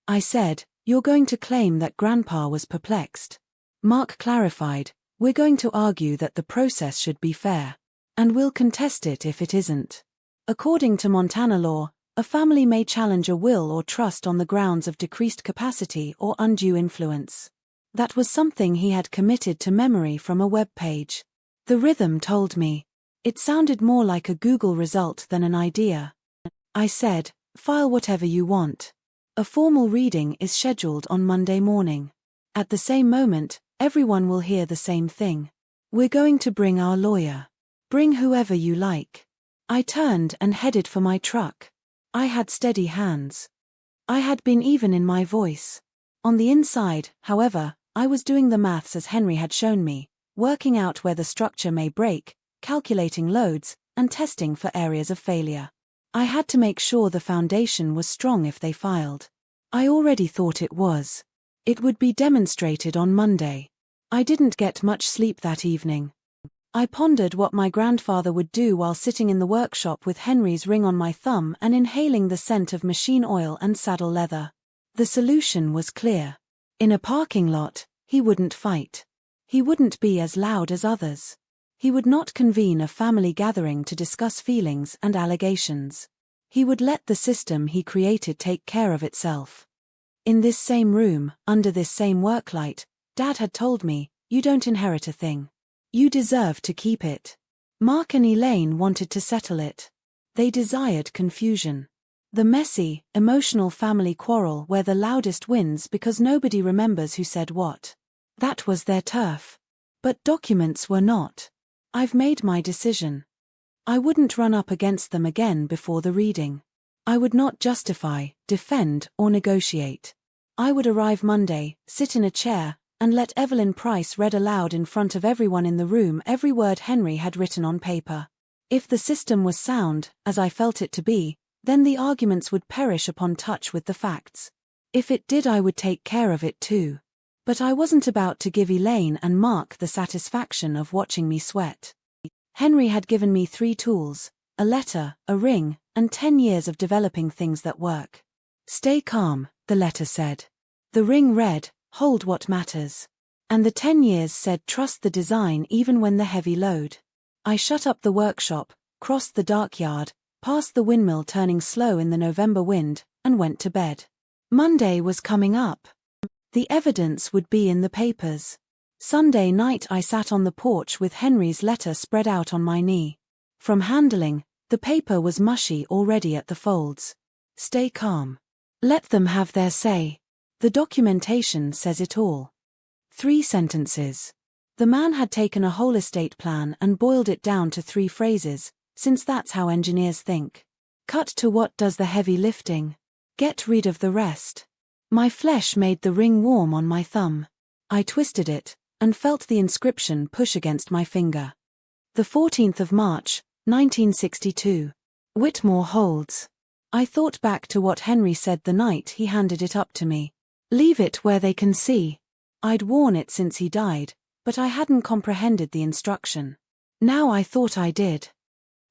I said, "You're going to claim that Grandpa was perplexed." Mark clarified, "We're going to argue that the process should be fair. And we'll contest it if it isn't. According to Montana law, a family may challenge a will or trust on the grounds of decreased capacity or undue influence." That was something he had committed to memory from a web page. The rhythm told me. It sounded more like a Google result than an idea. I said, "File whatever you want. A formal reading is scheduled on Monday morning. At the same moment, everyone will hear the same thing. We're going to bring our lawyer. Bring whoever you like." I turned and headed for my truck. I had steady hands. I had been even in my voice. On the inside, however, I was doing the maths as Henry had shown me, working out where the structure may break, calculating loads, and testing for areas of failure. I had to make sure the foundation was strong if they filed. I already thought it was. It would be demonstrated on Monday. I didn't get much sleep that evening. I pondered what my grandfather would do while sitting in the workshop with Henry's ring on my thumb and inhaling the scent of machine oil and saddle leather. The solution was clear. In a parking lot, he wouldn't fight. He wouldn't be as loud as others. He would not convene a family gathering to discuss feelings and allegations. He would let the system he created take care of itself. In this same room, under this same worklight, Dad had told me, "You don't inherit a thing. You deserve to keep it." Mark and Elaine wanted to settle it. They desired confusion. The messy, emotional family quarrel where the loudest wins because nobody remembers who said what. That was their turf. But documents were not. I've made my decision. I wouldn't run up against them again before the reading. I would not justify, defend, or negotiate. I would arrive Monday, sit in a chair, and let Evelyn Price read aloud in front of everyone in the room every word Henry had written on paper. If the system was sound, as I felt it to be, then the arguments would perish upon touch with the facts. If it did, I would take care of it too. But I wasn't about to give Elaine and Mark the satisfaction of watching me sweat. Henry had given me 3 tools: a letter, a ring, and 10 years of developing things that work. Stay calm, the letter said. The ring read, hold what matters. And the 10 years said, trust the design even when the heavy load. I shut up the workshop, crossed the dark yard, past the windmill turning slow in the November wind, and went to bed. Monday was coming up. The evidence would be in the papers. Sunday night I sat on the porch with Henry's letter spread out on my knee. From handling, the paper was mushy already at the folds. Stay calm. Let them have their say. The documentation says it all. 3 sentences. The man had taken a whole estate plan and boiled it down to 3 phrases, since that's how engineers think. Cut to what does the heavy lifting. Get rid of the rest. My flesh made the ring warm on my thumb. I twisted it, and felt the inscription push against my finger. The 14th of March, 1962. Whitmore holds. I thought back to what Henry said the night he handed it up to me. Leave it where they can see. I'd worn it since he died, but I hadn't comprehended the instruction. Now I thought I did.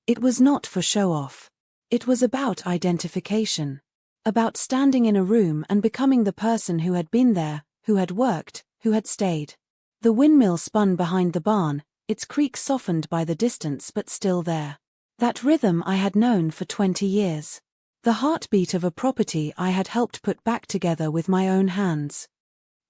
It was not for show-off. It was about identification. About standing in a room and becoming the person who had been there, who had worked, who had stayed. The windmill spun behind the barn, its creak softened by the distance but still there. That rhythm I had known for 20 years. The heartbeat of a property I had helped put back together with my own hands.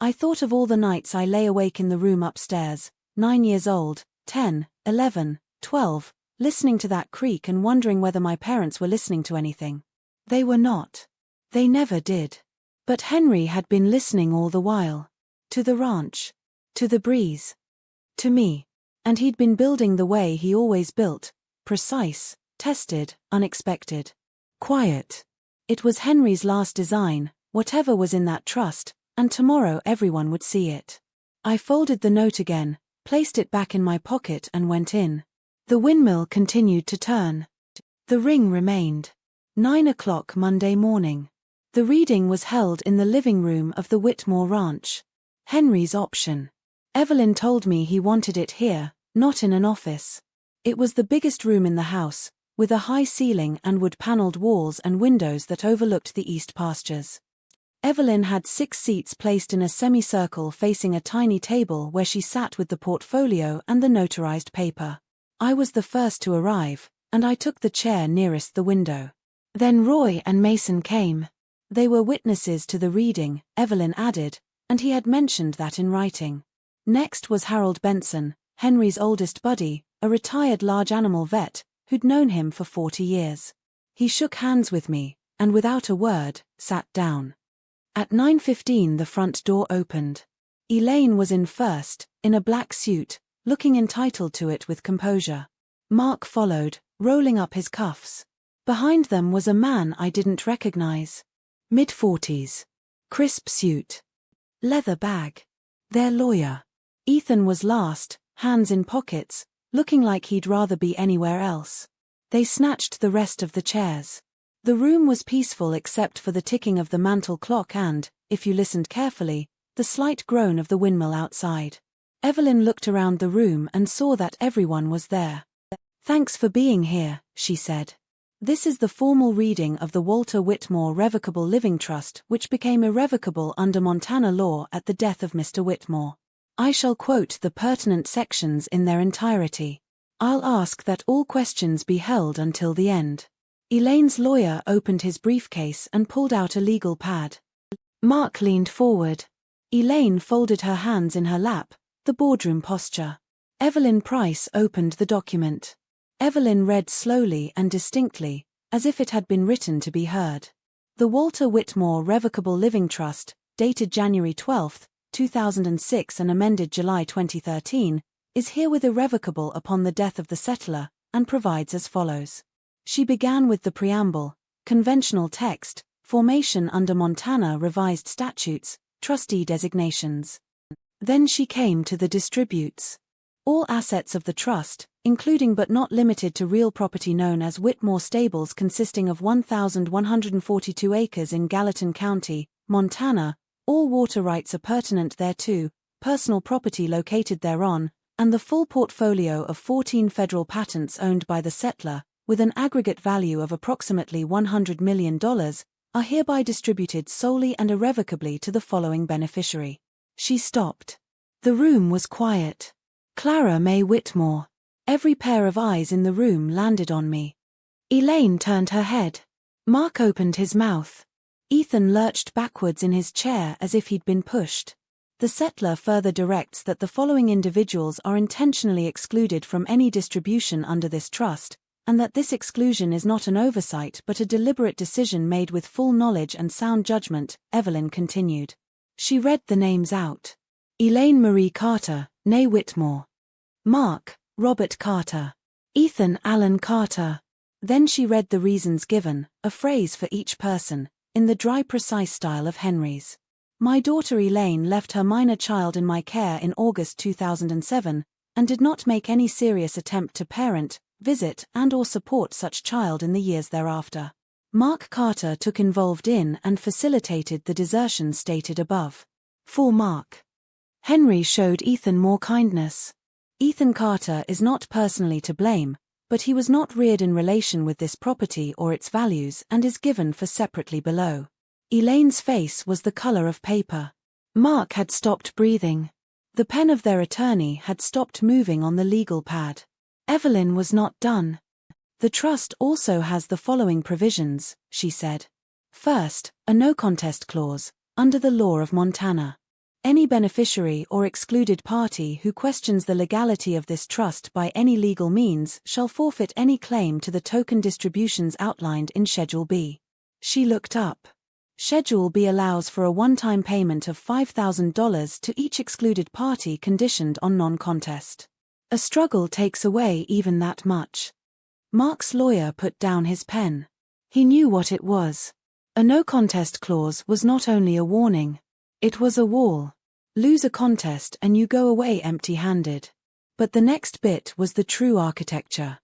I thought of all the nights I lay awake in the room upstairs, 9 years old, 10, 11, 12, listening to that creak and wondering whether my parents were listening to anything. They were not. They never did. But Henry had been listening all the while. To the ranch. To the breeze. To me. And he'd been building the way he always built, precise, tested, unexpected. Quiet. It was Henry's last design, whatever was in that trust, and tomorrow everyone would see it. I folded the note again, placed it back in my pocket and went in. The windmill continued to turn. The ring remained. 9 o'clock Monday morning. The reading was held in the living room of the Whitmore Ranch. Henry's option. Evelyn told me he wanted it here, not in an office. It was the biggest room in the house, with a high ceiling and wood-paneled walls and windows that overlooked the east pastures. Evelyn had 6 seats placed in a semicircle facing a tiny table where she sat with the portfolio and the notarized paper. I was the first to arrive, and I took the chair nearest the window. Then Roy and Mason came. They were witnesses to the reading, Evelyn added, and he had mentioned that in writing. Next was Harold Benson, Henry's oldest buddy, a retired large animal vet, who'd known him for 40 years. He shook hands with me, and without a word, sat down. At 9:15 the front door opened. Elaine was in first, in a black suit, looking entitled to it with composure. Mark followed, rolling up his cuffs. Behind them was a man I didn't recognize. Mid-40s. Crisp suit. Leather bag. Their lawyer. Ethan was last, hands in pockets, looking like he'd rather be anywhere else. They snatched the rest of the chairs. The room was peaceful except for the ticking of the mantel clock and, if you listened carefully, the slight groan of the windmill outside. Evelyn looked around the room and saw that everyone was there. "Thanks for being here," she said. "This is the formal reading of the Walter Whitmore Revocable Living Trust, which became irrevocable under Montana law at the death of Mr. Whitmore. I shall quote the pertinent sections in their entirety. I'll ask that all questions be held until the end." Elaine's lawyer opened his briefcase and pulled out a legal pad. Mark leaned forward. Elaine folded her hands in her lap, the boardroom posture. Evelyn Price opened the document. Evelyn read slowly and distinctly, as if it had been written to be heard. The Walter Whitmore Revocable Living Trust, dated January 12, 2006 and amended July 2013, is herewith irrevocable upon the death of the settlor, and provides as follows. She began with the preamble, conventional text, formation under Montana revised statutes, trustee designations. Then she came to the distributes. All assets of the trust, including but not limited to real property known as Whitmore Stables consisting of 1,142 acres in Gallatin County, Montana, all water rights appurtenant thereto, personal property located thereon, and the full portfolio of 14 federal patents owned by the settler, with an aggregate value of approximately $100 million, are hereby distributed solely and irrevocably to the following beneficiary. She stopped. The room was quiet. Clara May Whitmore. Every pair of eyes in the room landed on me. Elaine turned her head. Mark opened his mouth. Ethan lurched backwards in his chair as if he'd been pushed. The settler further directs that the following individuals are intentionally excluded from any distribution under this trust, and that this exclusion is not an oversight but a deliberate decision made with full knowledge and sound judgment, Evelyn continued. She read the names out. Elaine Marie Carter, née Whitmore. Mark, Robert Carter. Ethan Allen Carter. Then she read the reasons given, a phrase for each person, in the dry precise style of Henry's. My daughter Elaine left her minor child in my care in August 2007, and did not make any serious attempt to parent, visit and/or support such child in the years thereafter. Mark Carter took involved in and facilitated the desertion stated above. For Mark. Henry showed Ethan more kindness. Ethan Carter is not personally to blame, but he was not reared in relation with this property or its values and is given for separately below. Elaine's face was the color of paper. Mark had stopped breathing. The pen of their attorney had stopped moving on the legal pad. Evelyn was not done. The trust also has the following provisions, she said. First, a no contest clause, under the law of Montana. Any beneficiary or excluded party who questions the legality of this trust by any legal means shall forfeit any claim to the token distributions outlined in Schedule B. She looked up. Schedule B allows for a one-time payment of $5,000 to each excluded party conditioned on non-contest. A struggle takes away even that much. Mark's lawyer put down his pen. He knew what it was. A no-contest clause was not only a warning. It was a wall. Lose a contest and you go away empty-handed. But the next bit was the true architecture.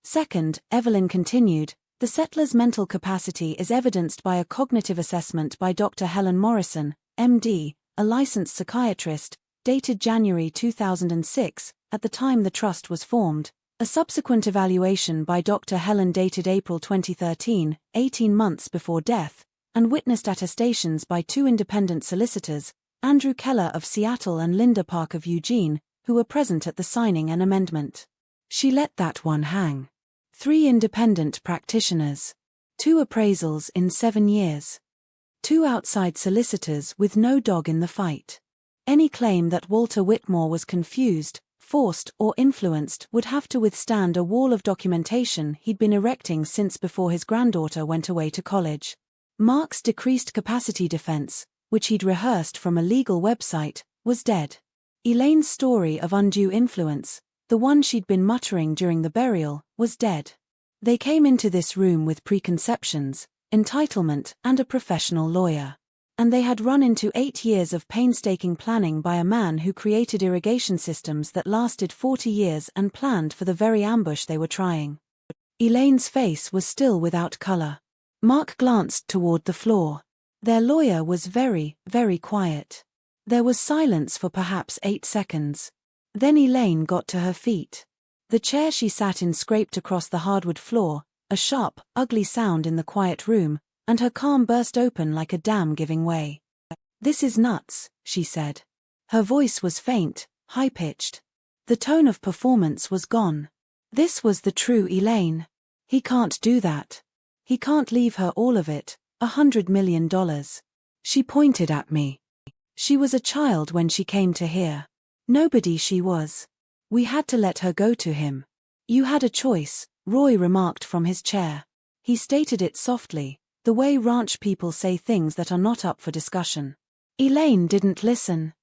Second, Evelyn continued, the settler's mental capacity is evidenced by a cognitive assessment by Dr. Helen Morrison, MD, a licensed psychiatrist, dated January 2006, at the time the trust was formed, a subsequent evaluation by Dr. Helen dated April 2013, 18 months before death, and witnessed attestations by two independent solicitors, Andrew Keller of Seattle and Linda Park of Eugene, who were present at the signing and amendment. She let that one hang. 3 independent practitioners. 2 appraisals in 7 years. 2 outside solicitors with no dog in the fight. Any claim that Walter Whitmore was confused, forced or influenced would have to withstand a wall of documentation he'd been erecting since before his granddaughter went away to college. Mark's decreased capacity defense, which he'd rehearsed from a legal website, was dead. Elaine's story of undue influence, the one she'd been muttering during the burial, was dead. They came into this room with preconceptions, entitlement, and a professional lawyer. And they had run into 8 years of painstaking planning by a man who created irrigation systems that lasted 40 years and planned for the very ambush they were trying. Elaine's face was still without color. Mark glanced toward the floor. Their lawyer was very, very quiet. There was silence for perhaps 8 seconds. Then Elaine got to her feet. The chair she sat in scraped across the hardwood floor, a sharp, ugly sound in the quiet room, and her calm burst open like a dam giving way. "This is nuts," she said. Her voice was faint, high-pitched. The tone of performance was gone. This was the true Elaine. He can't do that. He can't leave her all of it, $100 million. She pointed at me. She was a child when she came to here. Nobody she was. We had to let her go to him. You had a choice, Roy remarked from his chair. He stated it softly, the way ranch people say things that are not up for discussion. Elaine didn't listen.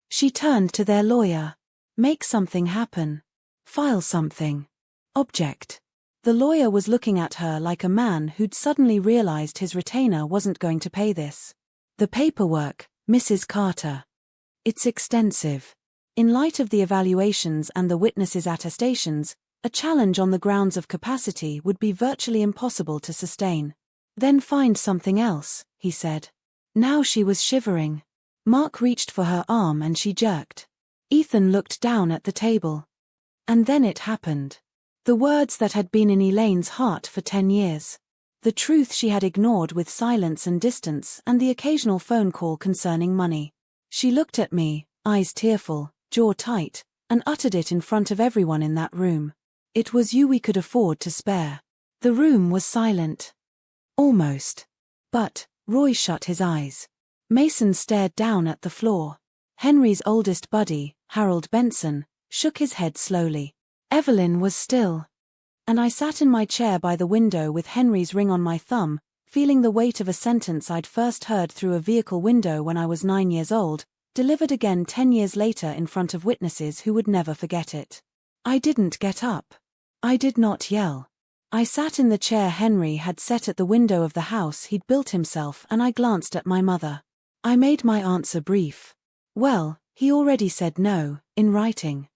She turned to their lawyer. Make something happen. File something. Object. The lawyer was looking at her like a man who'd suddenly realized his retainer wasn't going to pay this. The paperwork, Mrs. Carter. It's extensive. In light of the evaluations and the witnesses' attestations, a challenge on the grounds of capacity would be virtually impossible to sustain. Then find something else, he said. Now she was shivering. Mark reached for her arm and she jerked. Ethan looked down at the table. And then it happened. The words that had been in Elaine's heart for 10 years. The truth she had ignored with silence and distance, and the occasional phone call concerning money. She looked at me, eyes tearful, jaw tight, and uttered it in front of everyone in that room. It was you we could afford to spare. The room was silent. Almost. But Roy shut his eyes. Mason stared down at the floor. Henry's oldest buddy, Harold Benson, shook his head slowly. Evelyn was still. And I sat in my chair by the window with Henry's ring on my thumb, feeling the weight of a sentence I'd first heard through a vehicle window when I was 9 years old, delivered again 10 years later in front of witnesses who would never forget it. I didn't get up. I did not yell. I sat in the chair Henry had set at the window of the house he'd built himself, and I glanced at my mother. I made my answer brief. Well, he already said no, in writing.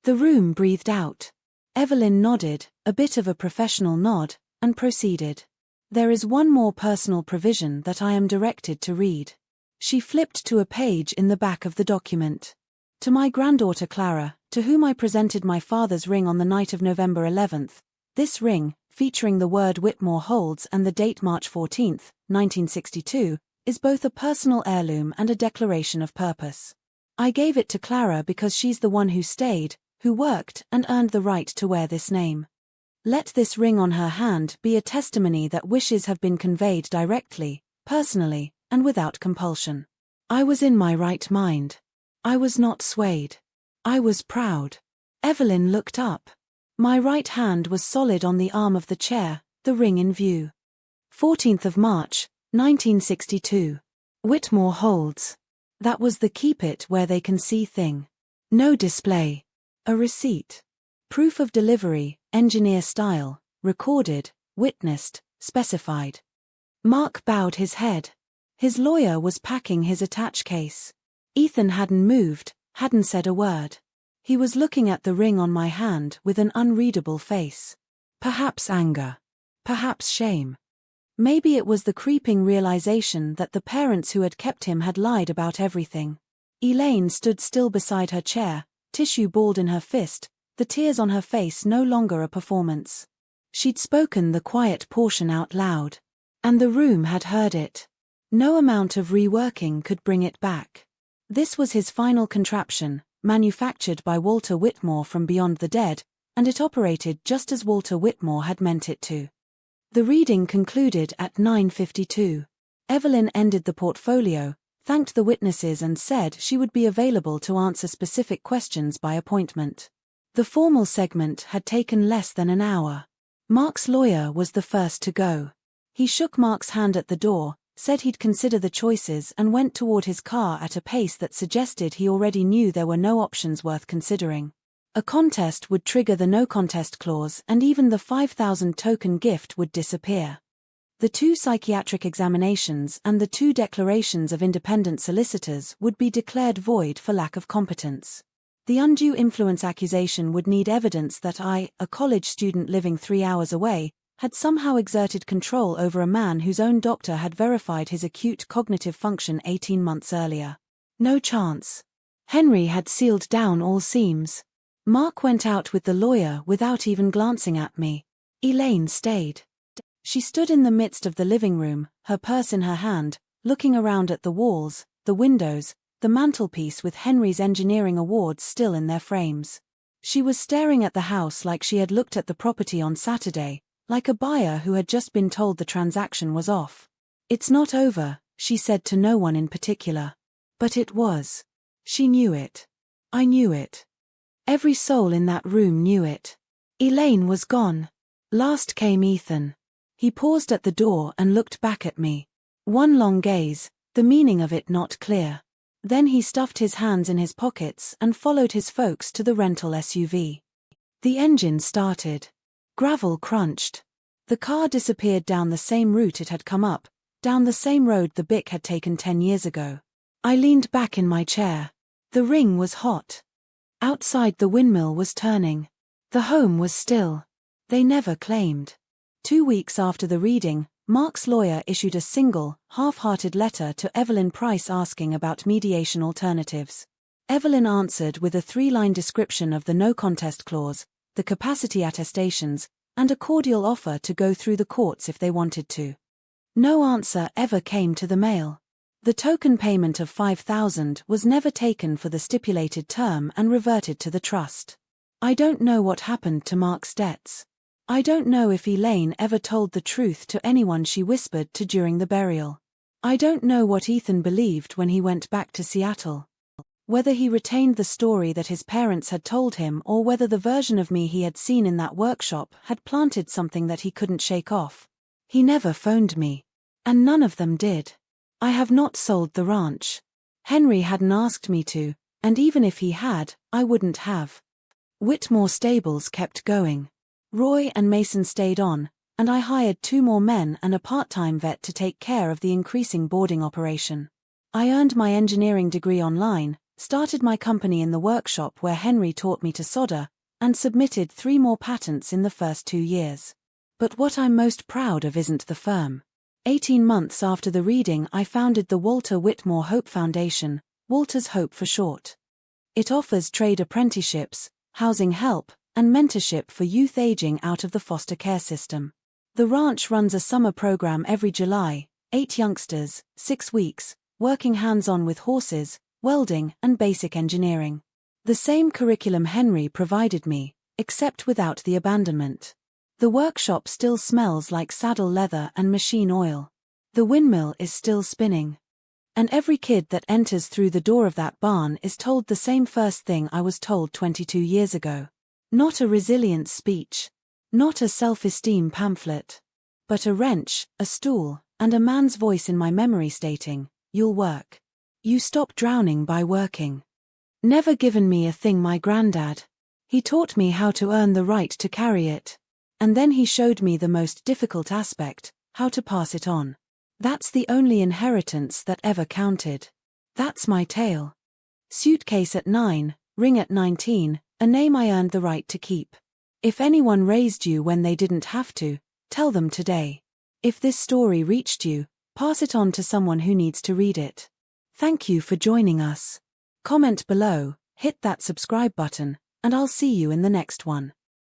The room breathed out. Evelyn nodded, a bit of a professional nod, and proceeded. There is one more personal provision that I am directed to read. She flipped to a page in the back of the document. To my granddaughter Clara, to whom I presented my father's ring on the night of November 11th, this ring, featuring the word Whitmore Holds and the date March 14th, 1962, is both a personal heirloom and a declaration of purpose. I gave it to Clara because she's the one who stayed, who worked and earned the right to wear this name. Let this ring on her hand be a testimony that wishes have been conveyed directly, personally, and without compulsion. I was in my right mind. I was not swayed. I was proud. Evelyn looked up. My right hand was solid on the arm of the chair, the ring in view. 14th of March, 1962. Whitmore Holds. That was the keep it where they can see thing. No display. A receipt. Proof of delivery, engineer style, recorded, witnessed, specified. Mark bowed his head. His lawyer was packing his attach case. Ethan hadn't moved, hadn't said a word. He was looking at the ring on my hand with an unreadable face. Perhaps anger. Perhaps shame. Maybe it was the creeping realization that the parents who had kept him had lied about everything. Elaine stood still beside her chair, tissue balled in her fist, the tears on her face no longer a performance. She'd spoken the quiet portion out loud. And the room had heard it. No amount of reworking could bring it back. This was his final contraption, manufactured by Walter Whitmore from beyond the dead, and it operated just as Walter Whitmore had meant it to. The reading concluded at 9:52. Evelyn ended the portfolio, thanked the witnesses and said she would be available to answer specific questions by appointment. The formal segment had taken less than an hour. Mark's lawyer was the first to go. He shook Mark's hand at the door, said he'd consider the choices and went toward his car at a pace that suggested he already knew there were no options worth considering. A contest would trigger the no contest clause and even the 5,000 token gift would disappear. The 2 psychiatric examinations and the 2 declarations of independent solicitors would be declared void for lack of competence. The undue influence accusation would need evidence that I, a college student living 3 hours away, had somehow exerted control over a man whose own doctor had verified his acute cognitive function 18 months earlier. No chance. Henry had sealed down all seams. Mark went out with the lawyer without even glancing at me. Elaine stayed. She stood in the midst of the living room, her purse in her hand, looking around at the walls, the windows, the mantelpiece with Henry's engineering awards still in their frames. She was staring at the house like she had looked at the property on Saturday, like a buyer who had just been told the transaction was off. It's not over, she said to no one in particular. But it was. She knew it. I knew it. Every soul in that room knew it. Elaine was gone. Last came Ethan. He paused at the door and looked back at me. One long gaze, the meaning of it not clear. Then he stuffed his hands in his pockets and followed his folks to the rental SUV. The engine started. Gravel crunched. The car disappeared down the same route it had come up, down the same road the BIC had taken 10 years ago. I leaned back in my chair. The ring was hot. Outside the windmill was turning. The home was still. They never claimed. 2 weeks after the reading, Mark's lawyer issued a single, half-hearted letter to Evelyn Price asking about mediation alternatives. Evelyn answered with a 3-line description of the no contest clause, the capacity attestations, and a cordial offer to go through the courts if they wanted to. No answer ever came to the mail. The token payment of $5,000 was never taken for the stipulated term and reverted to the trust. I don't know what happened to Mark's debts. I don't know if Elaine ever told the truth to anyone she whispered to during the burial. I don't know what Ethan believed when he went back to Seattle. Whether he retained the story that his parents had told him or whether the version of me he had seen in that workshop had planted something that he couldn't shake off. He never phoned me. And none of them did. I have not sold the ranch. Henry hadn't asked me to, and even if he had, I wouldn't have. Whitmore Stables kept going. Roy and Mason stayed on, and I hired 2 more men and a part-time vet to take care of the increasing boarding operation. I earned my engineering degree online, started my company in the workshop where Henry taught me to solder, and submitted 3 more patents in the first 2 years. But what I'm most proud of isn't the firm. 18 months after the reading, I founded the Walter Whitmore Hope Foundation, Walter's Hope for short. It offers trade apprenticeships, housing help, and mentorship for youth aging out of the foster care system. The ranch runs a summer program every July, 8 youngsters, 6 weeks, working hands-on with horses, welding, and basic engineering. The same curriculum Henry provided me, except without the abandonment. The workshop still smells like saddle leather and machine oil. The windmill is still spinning. And every kid that enters through the door of that barn is told the same first thing I was told 22 years ago. Not a resilience speech. Not a self-esteem pamphlet. But a wrench, a stool, and a man's voice in my memory stating, "You'll work. You stop drowning by working." Never given me a thing my granddad. He taught me how to earn the right to carry it. And then he showed me the most difficult aspect, how to pass it on. That's the only inheritance that ever counted. That's my tale. Suitcase at 9, ring at 19, a name I earned the right to keep. If anyone raised you when they didn't have to, tell them today. If this story reached you, pass it on to someone who needs to read it. Thank you for joining us. Comment below, hit that subscribe button, and I'll see you in the next one.